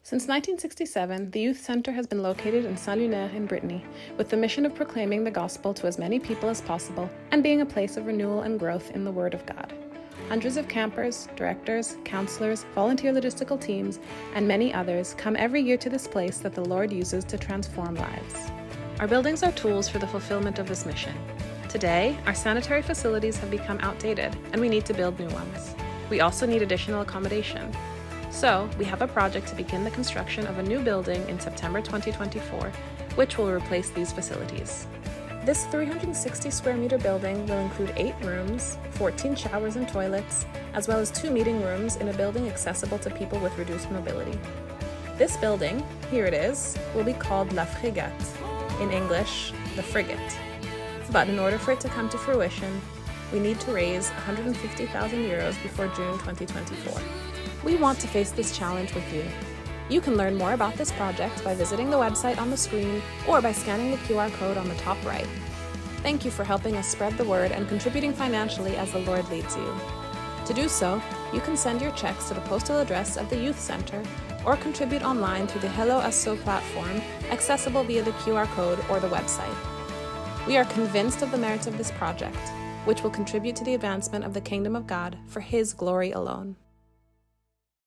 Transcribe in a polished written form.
Since 1967, the Youth Centre has been located in Saint-Lunaire in Brittany, with the mission of proclaiming the gospel to as many people as possible and being a place of renewal and growth in the Word of God. Hundreds of campers, directors, counselors, volunteer logistical teams, and many others come every year to this place that the Lord uses to transform lives. Our buildings are tools for the fulfillment of this mission. Today, our sanitary facilities have become outdated, and we need to build new ones. We also need additional accommodation. So, we have a project to begin the construction of a new building in September 2024, which will replace these facilities. This 360 square meter building will include 8 rooms, 14 showers and toilets, as well as 2 meeting rooms in a building accessible to people with reduced mobility. This building, here it is, will be called La Frigate, in English, the Frigate. But in order for it to come to fruition, we need to raise €150,000 before June 2024. We want to face this challenge with you. You can learn more about this project by visiting the website on the screen or by scanning the QR code on the top right. Thank you for helping us spread the word and contributing financially as the Lord leads you. To do so, you can send your checks to the postal address of the Youth Centre or contribute online through the Hello Asso platform, accessible via the QR code or the website. We are convinced of the merits of this project, which will contribute to the advancement of the kingdom of God for His glory alone.